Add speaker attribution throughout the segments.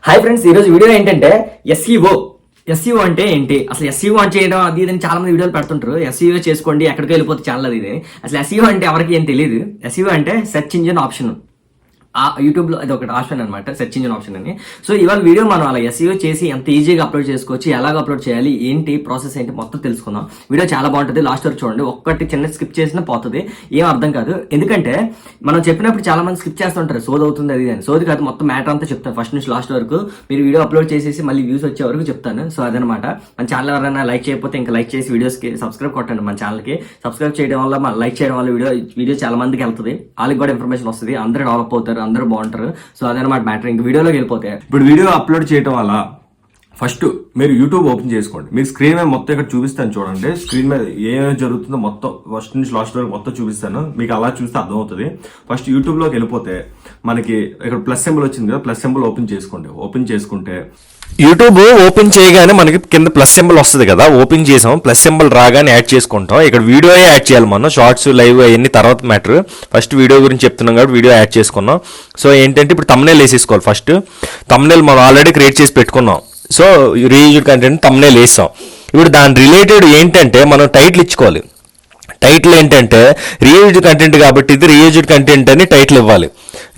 Speaker 1: Hi friends, ఈరోజు video ఏంటంటే SEO అంటే ఏంటి, అసలు ఎస్ఈఓ అని చేయడం అది ఇదని చాలా మంది వీడియోలు పెడుతుంటారు. ఎస్ఈఓ చేసుకోండి ఎక్కడికి వెళ్ళిపోతే ఛానల్ అది ఇది. అసలు ఎస్ఈఓ అంటే ఎవరికి ఏం తెలియదు. ఎస్ఈఓ అంటే సెర్చ్ ఇంజిన్ ఆప్షన్. యూట్యూబ్లో అది ఒకటి ఆప్షన్ అనమాట, సెర్చ్ ఇంజిన్ ఆప్షన్ అని. సో ఇవాళ వీడియో మనం అలా ఎస్ఈఓ చేసి ఎంత ఈజీగా అప్లోడ్ చేసుకోవచ్చు, ఎలాగ అప్లోడ్ చేయాలి, ఏంటి ప్రాసెస్ ఏంటి మొత్తం తెలుసుకుందాం. వీడియో చాలా బాగుంటుంది, లాస్ట్ వరకు చూడండి. ఒక్కటి చిన్న స్కిప్ చేసినా పోతుంది, ఏం అర్థం కాదు. ఎందుకంటే మనం చెప్పినప్పుడు చాలా మంది స్కిప్ చేస్తుంటారు, సోది అవుతుంది అది అని. సోది కాదు, మొత్తం మ్యాటర్ అంతా చెప్తాను ఫస్ట్ నుంచి లాస్ట్ వరకు. మీరు వీడియో అప్లోడ్ చేసేసి మళ్ళీ వ్యూస్ వచ్చే వరకు చెప్తాను. సో అదనమాట. మన ఛానల్ ఎవరైనా లైక్ చేయకపోతే ఇంకా లైక్ చేసి వీడియోస్కి సబ్స్క్రైబ్ కొట్టండి. మన ఛానల్కి సబ్స్క్రైబ్ చేయడం వల్ల, లైక్ చేయడం వల్ల వీడియో చాలా మందికి వెళ్తుంది, వాళ్ళకి కూడా ఇన్ఫర్మేషన్ వస్తుంది, అందరూ డెవలప్ అవుతారు, అందరూ బాగుంటారు. సో అదనమాట మ్యాటర్. ఇంక వీడియోలోకి వెళ్ళిపోతే,
Speaker 2: ఇప్పుడు వీడియో అప్లోడ్ చేయడం వల్ల ఫస్ట్ మీరు యూట్యూబ్ ఓపెన్ చేసుకోండి. మీరు స్క్రీన్ మీద మొత్తం ఇక్కడ చూపిస్తాను చూడండి. స్క్రీన్ మీద ఏమేమి జరుగుతుందో మొత్తం ఫస్ట్ నుంచి లాస్ట్ వరకు మొత్తం చూపిస్తాను, మీకు అలా చూస్తే అర్థమవుతుంది. ఫస్ట్ యూట్యూబ్లోకి వెళ్ళిపోతే మనకి ఇక్కడ ప్లస్ సింబల్ వచ్చింది కదా, ప్లస్ సింబల్ ఓపెన్ చేసుకోండి. ఓపెన్ చేసుకుంటే
Speaker 3: యూట్యూబ్ ఓపెన్ చేయగానే మనకి కింద ప్లస్ సింబల్ వస్తుంది కదా, ఓపెన్ చేసాం, ప్లస్ సింబల్ రాగానే యాడ్ చేసుకుంటాం. ఇక్కడ వీడియో యాడ్ చేయాలి మనం, షార్ట్స్ లైవ్ అవన్నీ తర్వాత మ్యాటర్. ఫస్ట్ వీడియో గురించి చెప్తున్నాం కాబట్టి వీడియో యాడ్ చేసుకున్నాం. సో ఏంటంటే ఇప్పుడు తమ్నేల్ వేసేసుకోవాలి. ఫస్ట్ తమ్నేల్ మనం ఆల్రెడీ క్రియేట్ చేసి పెట్టుకున్నాం. సో రీయూజ్డ్ కంటెంట్ తమ్నేల్ వేస్తాం. ఇప్పుడు దాని రిలేటెడ్ ఏంటంటే మనం టైటిల్ ఇచ్చుకోవాలి. టైటిల్ ఏంటంటే రీయూజ్డ్ కంటెంట్ కాబట్టి ఇది రీయూజ్డ్ కంటెంట్ అని టైటిల్ ఇవ్వాలి.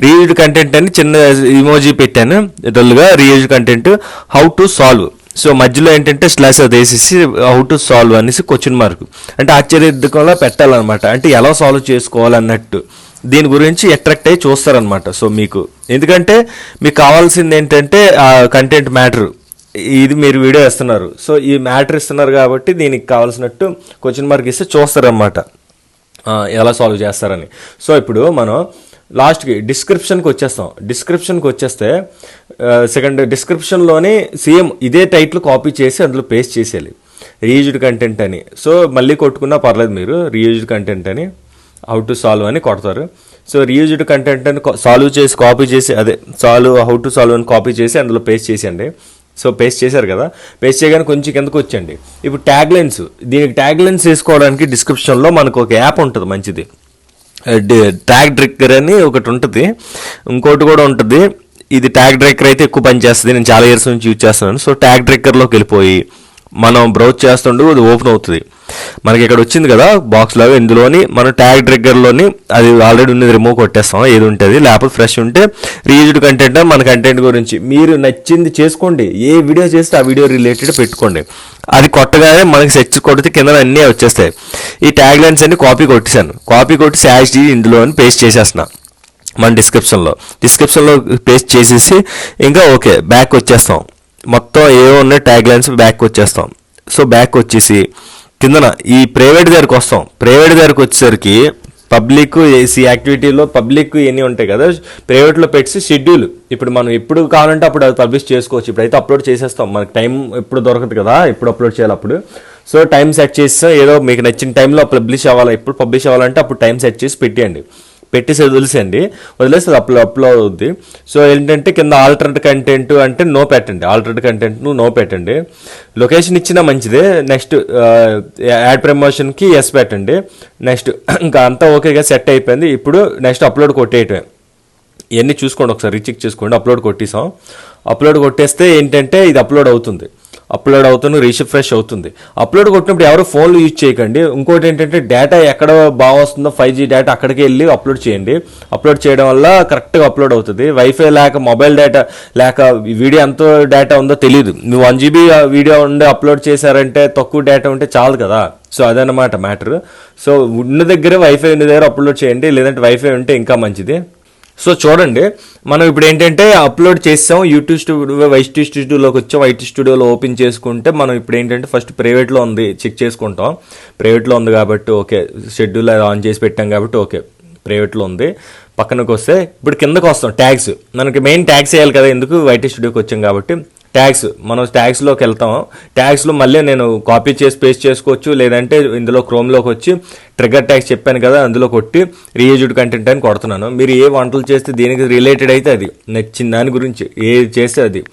Speaker 3: రీయూజ్డ్ కంటెంట్ అని చిన్న ఇమోజీ పెట్టాను డల్గా, reused content how to solve. So మధ్యలో ఏంటంటే స్లాష్ అది వేసేసి హౌ టు సాల్వ్ అనేసి క్వశ్చన్ మార్క్, అంటే ఆశ్చర్యకంగా పెట్టాలన్నమాట, అంటే ఎలా సాల్వ్ చేసుకోవాలన్నట్టు. దీని గురించి అట్రాక్ట్ అయ్యి చూస్తారనమాట. సో మీకు ఎందుకంటే మీకు కావాల్సింది ఏంటంటే ఆ కంటెంట్ మ్యాటర్, ఇది మీరు వీడియో ఇస్తున్నారు, సో ఈ మ్యాటర్ ఇస్తున్నారు కాబట్టి దీనికి కావాల్సినట్టు క్వశ్చన్ మార్క్ ఇస్తే చూస్తారనమాట ఎలా సాల్వ్ చేస్తారని. సో ఇప్పుడు మనం లాస్ట్కి డిస్క్రిప్షన్కి వచ్చేస్తాం. డిస్క్రిప్షన్కి వచ్చేస్తే సెకండ్ డిస్క్రిప్షన్లోనే సేమ్ ఇదే టైటిల్ కాపీ చేసి అందులో పేస్ట్ చేసేయాలి, రీయూజ్డ్ కంటెంట్ అని. సో మళ్ళీ కొట్టుకున్నా పర్లేదు, మీరు రీయూజ్డ్ కంటెంట్ అని హౌ టు సాల్వ్ అని కొడతారు. సో రీయూజ్డ్ కంటెంట్ అని సాల్వ్ చేసి కాపీ చేసి, అదే హౌ టు సాల్వ్ అని కాపీ చేసి అందులో పేస్ట్ చేసేయండి. సో పేస్ట్ చేశారు కదా, పేస్ట్ చేయగానే కొంచెం కిందకు వచ్చండి. ఇప్పుడు ట్యాగ్ లైన్స్, దీనికి ట్యాగ్ లైన్స్ వేసుకోవడానికి డిస్క్రిప్షన్లో మనకు ఒక యాప్ ఉంటుంది మంచిది, ట్యాగ్ ట్రిక్కర్ అని ఒకటి ఉంటుంది, ఇంకోటి కూడా ఉంటుంది. ఇది ట్యాగ్ ట్రిక్కర్ అయితే ఎక్కువ పనిచేస్తుంది, నేను చాలా ఇయర్స్ నుంచి యూజ్ చేస్తున్నాను. సో ట్యాగ్ ట్రిక్కర్లోకి వెళ్ళిపోయి మనం బ్రౌజ్ చేస్తుండే అది ఓపెన్ అవుతుంది. మనకి ఇక్కడ వచ్చింది కదా బాక్స్ లాగా, ఇందులోని మనం ట్యాగ్ ట్రిగ్గర్లోని అది ఆల్రెడీ ఉన్నది రిమూవ్ కొట్టేస్తాం, ఏది ఉంటుంది. లేకపోతే ఫ్రెష్ ఉంటే రీయూజ్డ్ కంటెంట్ మన కంటెంట్ గురించి మీరు నచ్చింది చేసుకోండి, ఏ వీడియో చేస్తే ఆ వీడియో రిలేటెడ్ పెట్టుకోండి. అది కొట్టగానే మనకి సెర్చ్ కొడితే కింద అన్నీ వచ్చేస్తాయి. ఈ ట్యాగ్ లైన్స్ అన్ని కాపీ కొట్టేసాను, కాపీ కొట్టి యాజ్ ఇందులో అని పేస్ట్ చేసేస్తున్నా మన డిస్క్రిప్షన్లో పేస్ట్ చేసేసి ఇంకా ఓకే బ్యాక్ వచ్చేస్తాం. మొత్తం ఏవో ఉన్నాయి ట్యాగ్ లైన్స్ బ్యాక్ వచ్చేస్తాం. సో బ్యాక్ వచ్చేసి కిందన ఈ ప్రైవేట్ దగ్గరికి వస్తాం. ప్రైవేట్ దగ్గరికి వచ్చేసరికి పబ్లిక్ యాక్టివిటీలో పబ్లిక్ ఎన్ని ఉంటాయి కదా, ప్రైవేట్లో పెట్టి షెడ్యూల్ ఇప్పుడు మనం ఎప్పుడు కావాలంటే అప్పుడు అది పబ్లిష్ చేసుకోవచ్చు. ఇప్పుడైతే అప్లోడ్ చేసేస్తాం, మనకి టైం ఎప్పుడు దొరకదు కదా, ఎప్పుడు అప్లోడ్ చేయాలి అప్పుడు. సో టైం సెట్ చేస్తాం, ఏదో మీకు నచ్చిన టైంలో పబ్లిష్ అవ్వాలి, ఎప్పుడు పబ్లిష్ అవ్వాలంటే అప్పుడు టైం సెట్ చేసి పెట్టేయండి. పెట్టేసి వదిలేసేయండి, వదిలేసి అది అప్లోడ్ అవుద్ది. సో ఏంటంటే కింద ఆల్టర్నేట్ కంటెంట్ అంటే నో పెట్టండి, ఆల్టర్నేట్ కంటెంట్ నో పెట్టండి. లొకేషన్ ఇచ్చినా మంచిదే. నెక్స్ట్ యాడ్ ప్రమోషన్కి ఎస్ పెట్టండి. నెక్స్ట్ ఇంకా అంతా ఓకేగా సెట్ అయిపోయింది. ఇప్పుడు నెక్స్ట్ అప్లోడ్ కొట్టేయటమే. ఇవన్నీ చూసుకోండి, ఒకసారి రీచెక్ చేసుకోండి. అప్లోడ్ కొట్టేసాం. అప్లోడ్ కొట్టేస్తే ఏంటంటే ఇది అప్లోడ్ అవుతుంది, రీఫ్రెష్ అవుతుంది. అప్లోడ్ కొట్టినప్పుడు ఎవరు ఫోన్లు యూజ్ చేయకండి. ఇంకోటి ఏంటంటే డేటా ఎక్కడ బాగా వస్తుందో 5G డేటా అక్కడికి వెళ్ళి అప్లోడ్ చేయండి. అప్లోడ్ చేయడం వల్ల కరెక్ట్గా అప్లోడ్ అవుతుంది. వైఫై లేక, మొబైల్ డేటా లేక వీడియో ఎంత డేటా ఉందో తెలియదు. మీరు 1GB వీడియో ఉండి అప్లోడ్ చేశారంటే తక్కువ డేటా ఉంటే చాలు కదా. సో అదనమాట మ్యాటర్. సో ఉన్న దగ్గర వైఫై ఉన్న దగ్గర అప్లోడ్ చేయండి, లేదంటే వైఫై ఉంటే ఇంకా మంచిది. సో చూడండి, మనం ఇప్పుడు ఏంటంటే అప్లోడ్ చేసాం, యూట్యూబ్ స్టూడియో వైటీ స్టూడియోలోకి వచ్చాం. వైటీ స్టూడియోలో ఓపెన్ చేసుకుంటే మనం ఇప్పుడు ఏంటంటే ఫస్ట్ ప్రైవేట్లో ఉంది చెక్ చేసుకుంటాం. ప్రైవేట్లో ఉంది కాబట్టి ఓకే, షెడ్యూల్ ఆన్ చేసి పెట్టాం కాబట్టి ఓకే ప్రైవేట్లో ఉంది. పక్కనకి వస్తే ఇప్పుడు కిందకు వస్తాం, ట్యాగ్స్. మనకి మెయిన్ ట్యాగ్స్ వేయాలి కదా, ఎందుకు వైటీ స్టూడియోకి వచ్చాం కాబట్టి ట్యాగ్స్. మనం ట్యాగ్స్లోకి వెళ్తాం. ట్యాగ్స్లో మళ్ళీ నేను కాపీ చేసి పేస్ట్ చేసుకోవచ్చు, లేదంటే ఇందులో క్రోమ్లోకి వచ్చి ట్రిగ్గర్ ట్యాగ్స్ చెప్పాను కదా, అందులో కొట్టి రీయూజ్డ్ కంటెంట్ అని కొడుతున్నాను. మీరు ఏ వంటలు చేస్తే దీనికి రిలేటెడ్ అయితే అది నచ్చిన దాని గురించి ఏది చేస్తే అది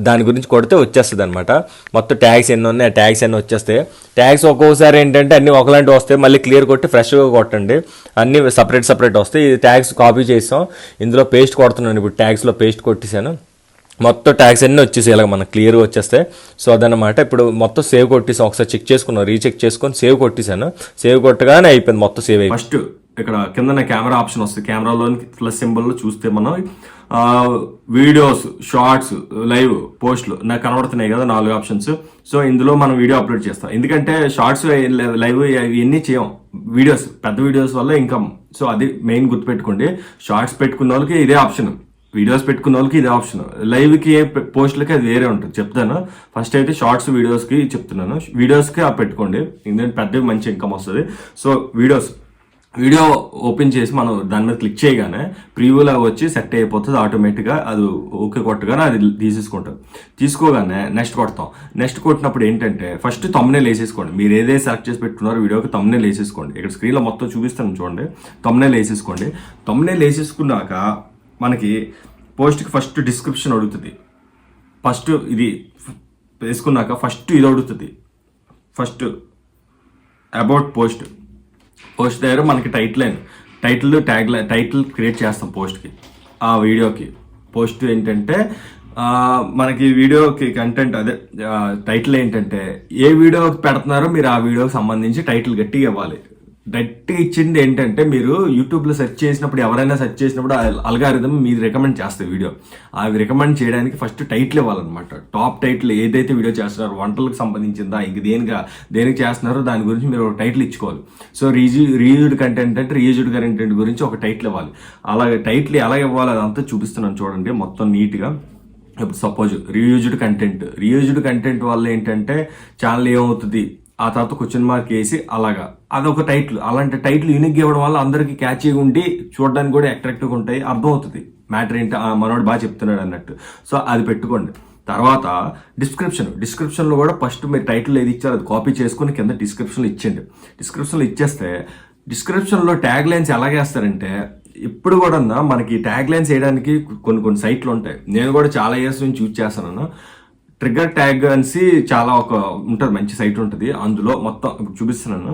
Speaker 3: దాని గురించి కొడితే వచ్చేస్తుంది అనమాట. మొత్తం ట్యాగ్స్ ఎన్ని ఉన్నాయి, ఆ ట్యాగ్స్ ఎన్ని వచ్చేస్తాయి. ట్యాగ్స్ ఒక్కోసారి ఏంటంటే అన్ని ఒకలాంటివి వస్తాయి, మళ్ళీ క్లియర్ కొట్టి ఫ్రెష్గా కొట్టండి, అన్ని సపరేట్ వస్తాయి. ఈ ట్యాగ్స్ కాపీ చేసాం, ఇందులో పేస్ట్ కొడుతున్నాను. ఇప్పుడు ట్యాగ్స్లో పేస్ట్ కొట్టేసాను. మొత్తం ట్యాగ్స్ అన్నీ వచ్చేసి ఇలాగ మనకు క్లియర్గా వచ్చేస్తాయి. సో అదనమాట. ఇప్పుడు మొత్తం సేవ్ కొట్టేసాం, ఒకసారి చెక్ చేసుకున్నాం, రీచెక్ చేసుకొని సేవ్ కొట్టేసాను. సేవ్ కొట్టగానే అయిపోయింది, మొత్తం సేవ్ అయిపోయింది.
Speaker 2: ఫస్ట్ ఇక్కడ కింద కెమెరా ఆప్షన్ వస్తుంది. కెమెరాలోని ప్లస్ సింబల్ చూస్తే మనం వీడియోస్, షార్ట్స్, లైవ్, పోస్ట్లు నాకు కనబడుతున్నాయి కదా 4 ఆప్షన్స్. సో ఇందులో మనం వీడియో అప్లోడ్ చేస్తాం. ఎందుకంటే షార్ట్స్, లైవ్ ఇవన్నీ చేయం, వీడియోస్, పెద్ద వీడియోస్ వల్ల ఇన్కమ్. సో అది మెయిన్ గుర్తుపెట్టుకోండి. షార్ట్స్ పెట్టుకున్న వాళ్ళకి ఇదే ఆప్షన్, వీడియోస్ పెట్టుకున్న వాళ్ళకి ఇదే ఆప్షన్, లైవ్కి పోస్ట్లకి అది వేరే ఉంటుంది. చెప్తాను. ఫస్ట్ అయితే షార్ట్స్, వీడియోస్కి చెప్తున్నాను. వీడియోస్కి పెట్టుకోండి, ఎందుకంటే పెద్దవి మంచి ఇన్కమ్ వస్తుంది. సో వీడియో ఓపెన్ చేసి మనం దాని మీద క్లిక్ చేయగానే ప్రీవ్యూలా వచ్చి సెట్ అయిపోతుంది ఆటోమేటిక్గా. అది ఓకే కొట్టగానే అది తీసేసుకుంటాం. తీసుకోగానే నెక్స్ట్ కొడతాం. నెక్స్ట్ కొట్టినప్పుడు ఏంటంటే ఫస్ట్ తమ్బ్నెయిల్ వేసేసుకోండి. మీరు ఏదైతే సెలెక్ట్ చేసి పెట్టుకున్నారో వీడియోకి తమ్బ్నెయిల్ వేసేసుకోండి. ఇక్కడ స్క్రీన్లో మొత్తం చూపిస్తాను చూడండి. తమ్బ్నెయిల్ వేసేసుకోండి. తమ్బ్నెయిల్ వేసేసుకున్నాక మనకి పోస్ట్కి ఫస్ట్ డిస్క్రిప్షన్ అడుగుతుంది. ఫస్ట్ ఇది వేసుకున్నాక ఫస్ట్ ఇది అడుగుతుంది. ఫస్ట్ అబౌట్ పోస్ట్ దగ్గర మనకి టైటిల్ క్రియేట్ చేస్తాం పోస్ట్కి. ఆ వీడియోకి పోస్ట్ ఏంటంటే మనకి వీడియోకి కంటెంట్ అదే టైటిల్ ఏంటంటే ఏ వీడియోకి పెడుతున్నారో మీరు ఆ వీడియోకి సంబంధించి టైటిల్ గట్టిగా ఇవ్వాలి. గట్టిగా ఇచ్చింది ఏంటంటే మీరు యూట్యూబ్లో సెర్చ్ చేసినప్పుడు, ఎవరైనా సెర్చ్ చేసినప్పుడు అల్గారిథం మీరు రికమెండ్ చేస్తాయి వీడియో. అవి రికమెండ్ చేయడానికి ఫస్ట్ టైటిల్ ఇవ్వాలన్నమాట. టాప్ టైటిల్ ఏదైతే వీడియో చేస్తున్నారో, వంటలకు సంబంధించిందా, ఇంక దేనికి చేస్తున్నారో దాని గురించి మీరు ఒక టైటిల్ ఇచ్చుకోవాలి. సో రీయూజ్డ్ కంటెంట్ అంటే రీయూజ్డ్ కంటెంట్ గురించి ఒక టైటిల్ ఇవ్వాలి. అలాగే టైటిల్ ఎలా ఇవ్వాలి అదంతా చూపిస్తున్నాను చూడండి మొత్తం నీట్గా. ఇప్పుడు సపోజ్ రీయూజ్డ్ కంటెంట్ వల్ల ఏంటంటే ఛానల్ ఏమవుతుంది, ఆ తర్వాత క్వశ్చన్ మార్క్ వేసి అలాగా అదొక టైటిల్. అలాంటి టైటిల్ యూనిక్గా ఇవ్వడం వల్ల అందరికీ క్యాచీగా ఉండి చూడడానికి కూడా అట్రాక్టివ్గా ఉంటాయి, అర్థమవుతుంది మ్యాటర్ ఏంటి, మనోడు బాగా చెప్తున్నాడు అన్నట్టు. సో అది పెట్టుకోండి. తర్వాత డిస్క్రిప్షన్లో కూడా ఫస్ట్ మీరు టైటిల్ ఏది ఇచ్చారో అది కాపీ చేసుకుని కింద డిస్క్రిప్షన్లో ఇచ్చేయండి. డిస్క్రిప్షన్లో ఇచ్చేస్తే డిస్క్రిప్షన్లో ట్యాగ్ లైన్స్ ఎలాగేస్తారంటే ఇప్పుడు కూడా మనకి ట్యాగ్ లైన్స్ వేయడానికి కొన్ని సైట్లు ఉంటాయి. నేను కూడా చాలా ఇయర్స్ నుంచి యూజ్ చేస్తున్నాను. ట్రిగ్గర్ ట్యాగ్ అనేసి చాలా ఉంటుంది, మంచి సైట్ ఉంటుంది. అందులో మొత్తం ఇప్పుడు చూపిస్తున్నాను.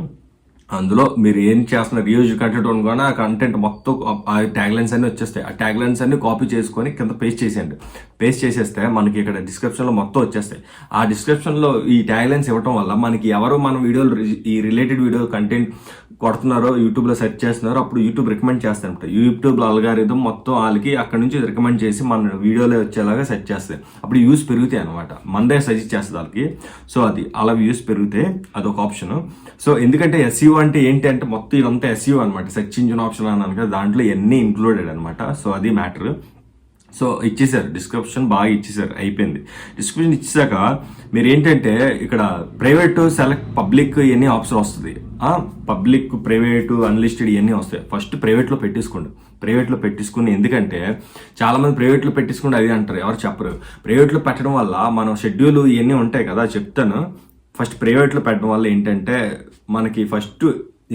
Speaker 2: అందులో మీరు ఏం చేస్తున్నారు, రీయూజ్ కంటెంట్ కూడా ఆ కంటెంట్ మొత్తం ఆ ట్యాగ్ లైన్స్ అన్ని వచ్చేస్తాయి. ఆ ట్యాగ్ లైన్స్ అన్ని కాపీ చేసుకొని కింద పేస్ట్ చేసేయండి. పేస్ట్ చేసేస్తే మనకి ఇక్కడ డిస్క్రిప్షన్లో మొత్తం వచ్చేస్తాయి. ఆ డిస్క్రిప్షన్లో ఈ ట్యాగ్ లైన్స్ ఇవ్వడం వల్ల మనకి ఎవరు మన వీడియోలు ఈ రిలేటెడ్ వీడియో కంటెంట్ కొడుతున్నారో, యూట్యూబ్లో సెర్చ్ చేస్తున్నారో అప్పుడు యూట్యూబ్ రికమెండ్ చేస్తారంట. యూట్యూబ్లో అల్గారిథం మొత్తం వాళ్ళకి అక్కడ నుంచి రికమెండ్ చేసి మన వీడియోలో వచ్చేలాగా సెర్చ్ చేస్తాయి. అప్పుడు వ్యూస్ పెరుగుతాయి అనమాట, మందే సజెస్ట్ చేస్తుంది వాళ్ళకి. సో అది అలా వ్యూస్ పెరిగితే అదొక ఆప్షన్. సో ఎందుకంటే ఎస్ఈఓ అంటే ఏంటి అంటే మొత్తం ఇదంతా ఎస్ఈఓ అనమాట, సెర్చ్ ఇంజిన్ ఆప్షన్ అన్నాను కదా, దాంట్లో ఇవన్నీ ఇంక్లూడెడ్ అనమాట. సో అది మ్యాటర్. సో ఇచ్చేసారు, డిస్క్రిప్షన్ బాగా ఇచ్చేసారు, అయిపోయింది. డిస్క్రిప్షన్ ఇచ్చాక మీరు ఏంటంటే ఇక్కడ ప్రైవేట్, సెలెక్ట్, పబ్లిక్ ఇవన్నీ ఆప్షన్ వస్తుంది. పబ్లిక్, ప్రైవేటు, అన్లిస్టెడ్ ఇవన్నీ వస్తాయి. ఫస్ట్ ప్రైవేట్లో పెట్టేసుకుని ఎందుకంటే చాలామంది ప్రైవేట్లో పెట్టేసుకుంటే అది అంటారు, ఎవరు చెప్పరు. ప్రైవేట్లో పెట్టడం వల్ల మనం షెడ్యూల్ ఇవన్నీ ఉంటాయి కదా, చెప్తాను. ఫస్ట్ ప్రైవేట్లో పెట్టడం వల్ల ఏంటంటే మనకి ఫస్ట్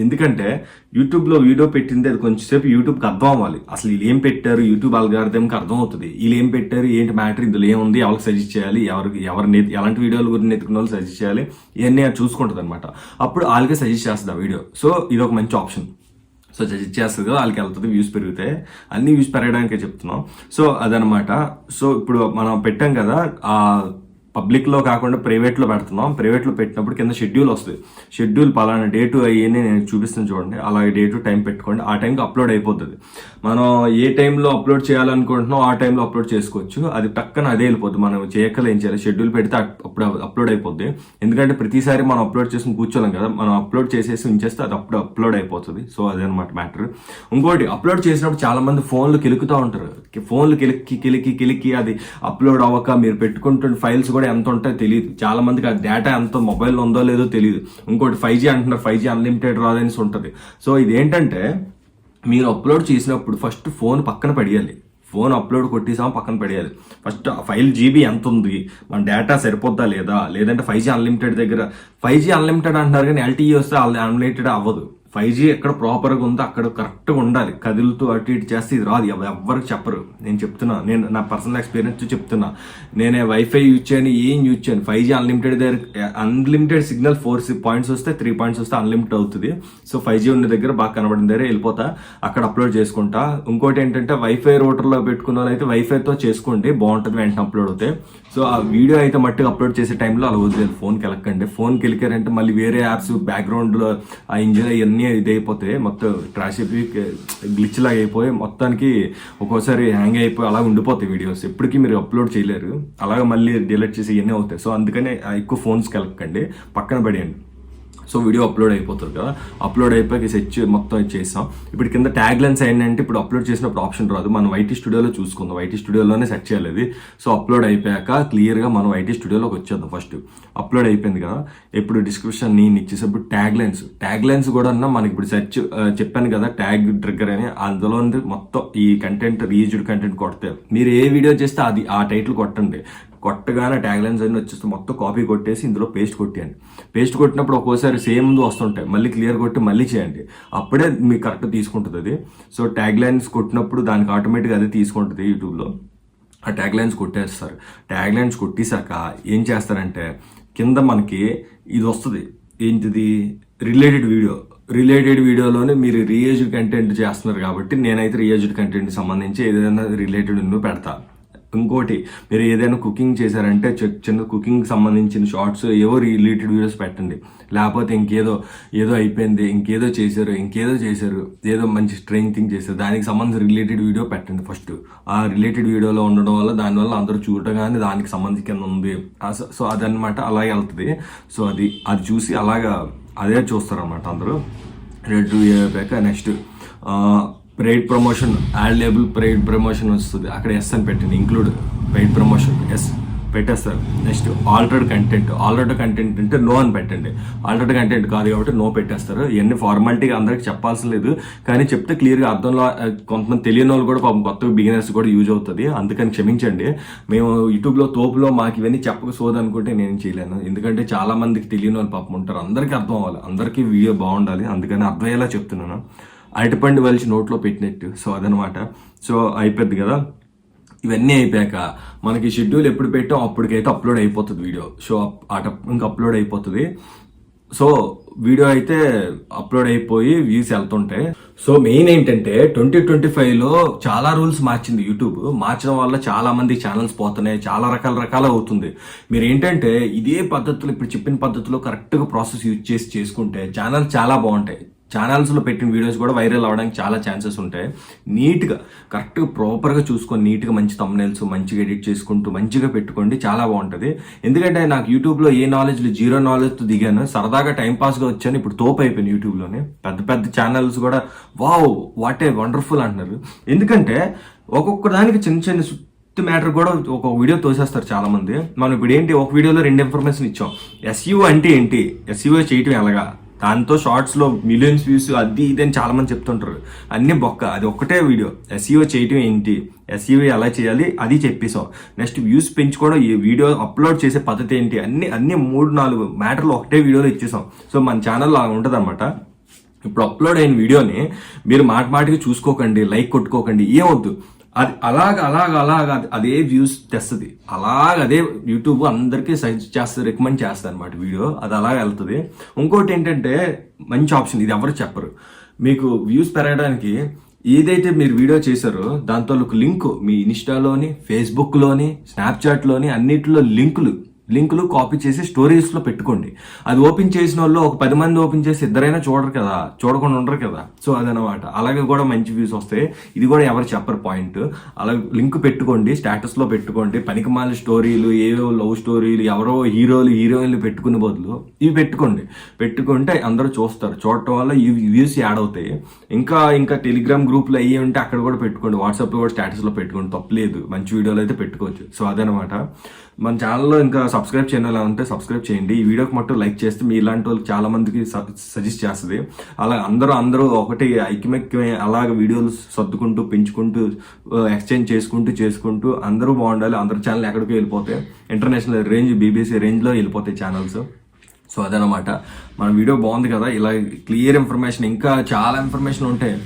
Speaker 2: ఎందుకంటే యూట్యూబ్లో వీడియో పెట్టింది అది కొంచెంసేపు యూట్యూబ్కి అర్థం అవ్వాలి. అసలు వీళ్ళు ఏం పెట్టారు, యూట్యూబ్ అల్గారిథంకి అర్థం అవుతుంది. వీళ్ళు ఏం పెట్టారు, ఏంటి మ్యాటర్, ఇందులో ఏముంది, ఎవరికి సజెస్ట్ చేయాలి, ఎలాంటి వీడియోల గురించి ఎత్తుకున్న వాళ్ళు సజెస్ట్ చేయాలి, ఇవన్నీ అది చూసుకుంటుంది అనమాట. అప్పుడు వాళ్ళకే సజెస్ట్ చేస్తుంది ఆ వీడియో. సో ఇది ఒక మంచి ఆప్షన్. సో సజెస్ట్ చేస్తుంది కదా, వాళ్ళకి వెళ్తుంది, వ్యూస్ పెరుగుతాయి. అన్ని వ్యూస్ పెరగడానికే చెప్తున్నాం. సో అదనమాట. సో ఇప్పుడు మనం పెట్టాం కదా, ఆ పబ్లిక్లో కాకుండా ప్రైవేట్లో పెడుతున్నాం. ప్రైవేట్లో పెట్టినప్పుడు కింద షెడ్యూల్ వస్తుంది. షెడ్యూల్ పలానా డేటు అవన్నీ నేను చూపిస్తాను చూడండి. అలాగే డేటు టైం పెట్టుకోండి. ఆ టైంకి అప్లోడ్ అయిపోతుంది. మనం ఏ టైంలో అప్లోడ్ చేయాలనుకుంటున్నాం ఆ టైంలో అప్లోడ్ చేసుకోవచ్చు. అది పక్కన అదే వెళ్ళిపోద్ది. మనం చేయక్కలు ఏం చేయాలి, షెడ్యూల్ పెడితే అప్పుడు అప్లోడ్ అయిపోద్ది. ఎందుకంటే ప్రతిసారి మనం అప్లోడ్ చేసుకుని కూర్చోలేం కదా, మనం అప్లోడ్ చేసేసి ఉంచేస్తే అది అప్పుడు అప్లోడ్ అయిపోతుంది. సో అదనమాట మ్యాటర్. ఇంకోటి, అప్లోడ్ చేసినప్పుడు చాలా మంది ఫోన్లు కెలుకుతూ ఉంటారు. ఫోన్లు కిలికి అది అప్లోడ్ అవ్వక మీరు పెట్టుకుంటున్న ఫైల్స్ కూడా ఎంత ఉంటాయో తెలియదు. చాలా మందికి ఆ డేటా ఎంత మొబైల్లో ఉందో లేదో తెలియదు. ఇంకోటి 5G అంటున్నారు, 5G అన్లిమిటెడ్ రాదనేసి ఉంటుంది. సో ఇదేంటంటే మీరు అప్లోడ్ చేసినప్పుడు ఫస్ట్ ఫోన్ పక్కన పడేయాలి. ఫోన్ అప్లోడ్ కొట్టేసాము పక్కన పడేయాలి. ఫస్ట్ 5 GB ఎంత ఉంది, మన డేటా సరిపోద్దా లేదా, లేదంటే 5G అన్లిమిటెడ్ దగ్గర 5G అన్లిమిటెడ్ అంటున్నారు కానీ LTE వస్తే అన్లిమిటెడ్ అవ్వదు. 5G ఎక్కడ ప్రాపర్గా ఉందో అక్కడ కరెక్ట్గా ఉండాలి. కదులుతూ అటు ఇటు చేస్తే ఇది రాదు. ఎవ్వరికి చెప్పరు. నేను చెప్తున్నా, నేను నా పర్సనల్ ఎక్స్పీరియన్స్ చెప్తున్నా. నేనే వైఫై యూజ్ చేయను, ఏం యూజ్ చేయను. 5G అన్లిమిటెడ్ సిగ్నల్ 4 పాయింట్స్ వస్తే 3 పాయింట్స్ వస్తే అన్లిమిటెడ్ అవుతుంది. సో 5G ఉన్న దగ్గర బాగా కనబడిన దగ్గర వెళ్ళిపోతా, అక్కడ అప్లోడ్ చేసుకుంటా. ఇంకోటి ఏంటంటే వైఫై రూటర్లో పెట్టుకున్న వాళ్ళు అయితే వైఫైతో చేసుకోండి, బాగుంటుంది, వెంటనే అప్లోడ్ అవుతాయి. సో ఆ వీడియో అయితే మట్టుకు అప్లోడ్ చేసే టైంలో అలా వదిలేదు. ఫోన్కి వెళ్ళకండి. ఫోన్కి వెళ్ళారంటే మళ్ళీ వేరే యాప్స్ బ్యాక్గ్రౌండ్లో ఆ ఇంజిన్ ఇవన్నీ ఇది అయిపోతాయి, మొత్తం ట్రాష్ అయిపోయి గ్లిచ్ లాగా అయిపోయి మొత్తానికి ఒక్కోసారి హ్యాంగ్ అయిపోయి అలా ఉండిపోతాయి వీడియోస్. ఎప్పటికీ మీరు అప్లోడ్ చేయలేరు, అలాగే మళ్ళీ డిలీట్ చేసి ఇవన్నీ అవుతాయి. సో అందుకనే ఎక్కువ ఫోన్స్కి వెళ్ళకండి, పక్కన పడేయండి. సో వీడియో అప్లోడ్ అయిపోతుంది కదా, అప్లోడ్ అయిపోయి సెర్చ్ మొత్తం చేసాం. ఇప్పుడు కింద ట్యాగ్ లైన్స్ ఏంటంటే ఇప్పుడు అప్లోడ్ చేసినప్పుడు ఆప్షన్ రాదు, మనం వైటీ స్టూడియోలో చూసుకుందాం. వైటీ స్టూడియోలోనే సెర్చ్ చేయాలి అది. సో అప్లోడ్ అయిపోయాక క్లియర్గా మనం వైటీ స్టూడియోలోకి వచ్చేద్దాం. ఫస్ట్ అప్లోడ్ అయిపోయింది కదా, ఇప్పుడు డిస్క్రిప్షన్ నేను ఇచ్చేసప్పుడు ట్యాగ్ లైన్స్ కూడా మనకి ఇప్పుడు సెర్చ్ చెప్పాను కదా, ట్యాగ్ ట్రిగ్గర్ అని, అందులో మొత్తం ఈ కంటెంట్ రీయూజ్డ్ కంటెంట్ కొడితే మీరు ఏ వీడియో చేస్తే అది ఆ టైటిల్ కొట్టండి. కొట్టగానే ట్యాగ్ లైన్స్ అన్ని వచ్చేస్తే మొత్తం కాపీ కొట్టేసి ఇందులో పేస్ట్ కొట్టేయండి. పేస్ట్ కొట్టినప్పుడు ఒక్కోసారి సేమ్ వస్తుంటాయి, మళ్ళీ క్లియర్ కొట్టి మళ్ళీ చేయండి, అప్పుడే మీకు కరెక్ట్ తీసుకుంటుంది అది. సో ట్యాగ్ లైన్స్ కొట్టినప్పుడు దానికి ఆటోమేటిక్గా అది తీసుకుంటుంది యూట్యూబ్లో. ఆ ట్యాగ్ లైన్స్ కొట్టేస్తారు. ట్యాగ్ లైన్స్ కొట్టేశాక ఏం చేస్తారంటే కింద మనకి ఇది వస్తుంది, ఏంటిది రిలేటెడ్ వీడియోలోనే మీరు రీయూజ్డ్ కంటెంట్ చేస్తున్నారు కాబట్టి నేనైతే రీయూజ్డ్ కంటెంట్ సంబంధించి ఏదైనా రిలేటెడ్ పెడతా. ఇంకోటి, మీరు ఏదైనా కుకింగ్ చేశారంటే చిన్న కుకింగ్ సంబంధించిన షార్ట్స్ ఏవో రిలేటెడ్ వీడియోస్ పెట్టండి. లేకపోతే ఏదో అయిపోయింది, ఇంకేదో చేశారు, ఏదో మంచి స్ట్రెంగ్ థింగ్ చేశారు, దానికి సంబంధించిన రిలేటెడ్ వీడియో పెట్టండి ఫస్ట్. ఆ రిలేటెడ్ వీడియోలో ఉండడం వల్ల దానివల్ల అందరూ చూడగానే దానికి సంబంధించి కింద ఉంది. సో అదనమాట, అలాగే వెళ్తుంది. సో అది చూసి అలాగా అదే చూస్తారనమాట అందరూ. రెడ్ అయిపోయాక next paid promotion, add label paid promotion వస్తుంది, అక్కడ ఎస్ అని పెట్టండి. ఇంక్లూడ్ పెయిడ్ ప్రమోషన్ ఎస్ పెట్టేస్తారు. నెక్స్ట్ ఆల్టర్డ్ కంటెంట్ అంటే నో అని పెట్టండి. ఆల్టర్డ్ కంటెంట్ కాదు కాబట్టి నో పెట్టేస్తారు. ఇవన్నీ ఫార్మాలిటీగా అందరికి చెప్పాల్సిన లేదు, కానీ చెప్తే క్లియర్గా అర్థంలో కొంతమంది తెలియని వాళ్ళు కూడా పాపం కొత్త బిగినర్స్ కూడా యూజ్ అవుతుంది. అందుకని క్షమించండి. మేము యూట్యూబ్లో తోపులో మాకు ఇవన్నీ చెప్పక సోదనుకుంటే నేను చేయలేను, ఎందుకంటే చాలా మందికి తెలియని వాళ్ళు పాపం ఉంటారు. అందరికీ అర్థం అవ్వాలి, అందరికీ వీడియో బాగుండాలి, అందుకని అర్థమయ్యేలా చెప్తున్నాను. అరటిపండు వలిచి నోట్లో పెట్టినట్టు. సో అదనమాట. సో అయిపోద్ది కదా. ఇవన్నీ అయిపోయాక మనకి షెడ్యూల్ ఎప్పుడు పెట్టాం అప్పటికైతే అప్లోడ్ అయిపోతుంది వీడియో. సో ఇంకా అప్లోడ్ అయిపోతుంది. సో వీడియో అయితే అప్లోడ్ అయిపోయి వ్యూస్ వెళ్తుంటాయి. సో మెయిన్ ఏంటంటే 2025లో చాలా రూల్స్ మార్చింది యూట్యూబ్. మార్చడం వల్ల చాలా మంది ఛానల్స్ పోతున్నాయి, చాలా రకాల అవుతుంది. మీరు ఏంటంటే ఇదే పద్ధతిలో ఇప్పుడు చెప్పిన పద్ధతిలో కరెక్ట్గా ప్రాసెస్ యూజ్ చేసి చేసుకుంటే ఛానల్స్ చాలా బాగుంటాయి. ఛానల్స్లో పెట్టిన వీడియోస్ కూడా వైరల్ అవ్వడానికి చాలా ఛాన్సెస్ ఉంటాయి. నీట్గా కరెక్ట్గా ప్రాపర్గా చూసుకొని నీట్గా మంచి థంబ్నెయిల్స్ మంచిగా ఎడిట్ చేసుకుంటూ మంచిగా పెట్టుకోండి, చాలా బాగుంటుంది. ఎందుకంటే నాకు యూట్యూబ్లో ఏ నాలెడ్జ్లు 0 నాలెడ్జ్తో దిగాను, సరదాగా టైంపాస్గా వచ్చాను. ఇప్పుడు తోపు అయిపోయింది యూట్యూబ్లోనే. పెద్ద ఛానల్స్ కూడా వావ్ వాట్ ఏ వండర్ఫుల్ అంటున్నారు. ఎందుకంటే ఒక్కొక్క దానికి చిన్న మ్యాటర్ కూడా ఒక వీడియో తోసేస్తారు చాలా మంది. మనం ఇప్పుడు ఏంటి, ఒక వీడియోలో 2 ఇన్ఫర్మేషన్ ఇచ్చాం. SEO అంటే ఏంటి, SEO చేయటం ఎలాగా, దాంతో షార్ట్స్లో మిలియన్స్ వ్యూస్ అది ఇది అని చాలా మంది చెప్తుంటారు. అన్ని బొక్క, అది ఒక్కటే వీడియో. SEO చేయటం ఏంటి, SEO ఎలా చేయాలి అది చెప్పేసాం. నెక్స్ట్ వ్యూస్ పెంచుకోవడం, ఈ వీడియో అప్లోడ్ చేసే పద్ధతి ఏంటి, అన్ని 3-4 మ్యాటర్లు ఒకటే వీడియోలో ఇచ్చేసాం. సో మన ఛానల్లో అలా ఉంటుంది అనమాట. ఇప్పుడు అప్లోడ్ అయిన వీడియోని మీరు మాటికి చూసుకోకండి, లైక్ కొట్టుకోకండి, ఏమవుద్దు. అది అలాగ అదే వ్యూస్ తెస్తుంది. అదే యూట్యూబ్ అందరికీ సజెస్ట్ చేస్తుంది, రికమెండ్ చేస్తుంది అనమాట వీడియో. అది అలాగ వెళ్తుంది. ఇంకోటి ఏంటంటే మంచి ఆప్షన్, ఇది ఎవరు చెప్పరు. మీకు వ్యూస్ పెరగడానికి ఏదైతే మీరు వీడియో చేశారో దాంతో లింక్ మీ ఇన్స్టాలోని, ఫేస్బుక్లోని, స్నాప్చాట్లోని అన్నిటిలో లింకులు కాపీ చేసి స్టోరీస్లో పెట్టుకోండి. అది ఓపెన్ చేసిన వాళ్ళు ఒక 10 మంది ఓపెన్ చేసి ఇద్దరైనా చూడకుండా ఉండరు కదా. సో అదనమాట. అలాగే కూడా మంచి వ్యూస్ వస్తాయి. ఇది కూడా ఎవరు చెప్పరు పాయింట్. అలా లింక్ పెట్టుకోండి, స్టేటస్లో పెట్టుకోండి. పనికిమాల స్టోరీలు, ఏవో లవ్ స్టోరీలు, ఎవరో హీరోయిన్లు పెట్టుకునే బదులు ఇవి పెట్టుకుంటే అందరూ చూస్తారు. చూడటం వల్ల ఈ వ్యూస్ యాడ్ అవుతాయి. ఇంకా టెలిగ్రామ్ గ్రూప్లో అయ్యి ఉంటే అక్కడ కూడా పెట్టుకోండి, వాట్సాప్లో కూడా స్టేటస్లో పెట్టుకోండి, తప్పలేదు. మంచి వీడియోలు అయితే పెట్టుకోవచ్చు. సో అదనమాట. మన ఛానల్లో ఇంకా సబ్స్క్రైబ్ చేయాలి అంటే సబ్స్క్రైబ్ చేయండి. ఈ వీడియోకి మట్టు లైక్ చేస్తే మీ ఇలాంటి వాళ్ళకి చాలా మందికి సజెస్ట్ చేస్తుంది. అలా అందరూ ఒకటి ఐక్యమై అలాగ వీడియోలు సర్దుకుంటూ పెంచుకుంటూ ఎక్స్చేంజ్ చేసుకుంటూ అందరూ బాగుండాలి. అందరు ఛానల్ ఎక్కడికి వెళ్ళిపోతాయి, ఇంటర్నేషనల్ రేంజ్ BBC రేంజ్లో వెళ్ళిపోతాయి ఛానల్స్. సో అదనమాట మన వీడియో బాగుంది కదా, ఇలా క్లియర్ ఇన్ఫర్మేషన్, ఇంకా చాలా ఇన్ఫర్మేషన్ ఉంటాయి.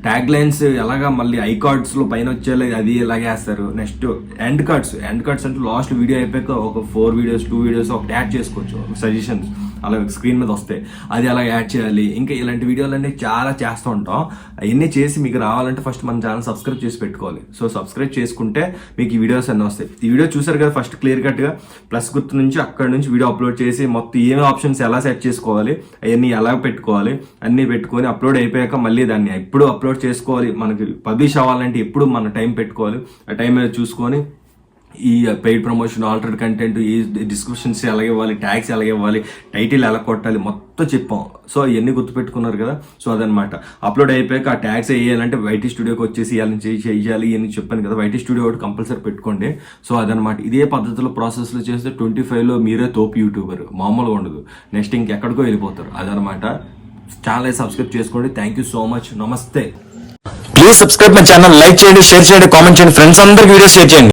Speaker 2: ట్యాగ్ లైన్స్ ఎలాగా మళ్ళీ ఐ కార్డ్స్ లో పైన వచ్చేలా అది ఎలాగే వేస్తారు. నెక్స్ట్ ఎండ్ కార్డ్స్ అంటే లాస్ట్ వీడియో అయిపోయాక ఒక 4 వీడియోస్ 2 వీడియోస్ ఒకటి యాడ్ చేసుకోవచ్చు, సజెషన్స్ అలా స్క్రీన్ మీద వస్తాయి, అది అలా యాడ్ చేయాలి. ఇంకా ఇలాంటి వీడియోలు అన్నీ చాలా చేస్తూ ఉంటాం. అవన్నీ చేసి మీకు రావాలంటే ఫస్ట్ మన ఛానల్ సబ్స్క్రైబ్ చేసి పెట్టుకోవాలి. సో సబ్స్క్రైబ్ చేసుకుంటే మీకు ఈ వీడియోస్ అన్నీ వస్తాయి. ఈ వీడియో చూసారు కదా, ఫస్ట్ క్లియర్ కట్గా ప్లస్ గుర్తు నుంచి అక్కడ నుంచి వీడియో అప్లోడ్ చేసి మొత్తం ఏమేమి ఆప్షన్స్ ఎలా సెట్ చేసుకోవాలి, అవన్నీ ఎలా పెట్టుకోవాలి అన్నీ పెట్టుకొని అప్లోడ్ అయిపోయాక మళ్ళీ దాన్ని ఎప్పుడు అప్లోడ్ చేసుకోవాలి, మనకి పబ్లిష్ అవ్వాలంటే ఎప్పుడు మన టైం పెట్టుకోవాలి, ఆ టైం మీద చూసుకొని ఈ పెయిడ్ ప్రమోషన్, ఆల్టర్డ్ కంటెంట్, ఈ డిస్క్రిప్షన్స్ ఎలా ఇవ్వాలి, ట్యాగ్స్ ఎలా ఇవ్వాలి, టైటిల్ ఎలా కొట్టాలి మొత్తం చెప్పాం. సో ఇవన్నీ గుర్తుపెట్టుకున్నారు కదా. సో అదనమాట అప్లోడ్ అయిపోయాక ఆ ట్యాగ్స్ వేయాలంటే వైటీ స్టూడియోకి వచ్చేసి ఇవ్వాలని చేయాలి ఇవన్నీ చెప్పాను కదా. వైటీ స్టూడియో ఒకటి కంపల్సరీ పెట్టుకోండి. సో అదనమాట ఇదే పద్ధతిలో ప్రాసెస్లో చేస్తే 25లో మీరే తోపు యూట్యూబర్, మామూలుగా ఉండదు. నెక్స్ట్ ఇంకెక్కడికో వెళ్ళిపోతారు. అదనమాట ఛానల్ సబ్స్క్రైబ్ చేసుకోండి. Thank you so much. నమస్తే.
Speaker 3: Please subscribe my channel, like చేయండి, షేర్ చేయండి, కామెంట్ చేయండి, ఫ్రెండ్స్ అందరికి వీడియో షేర్ చేయండి.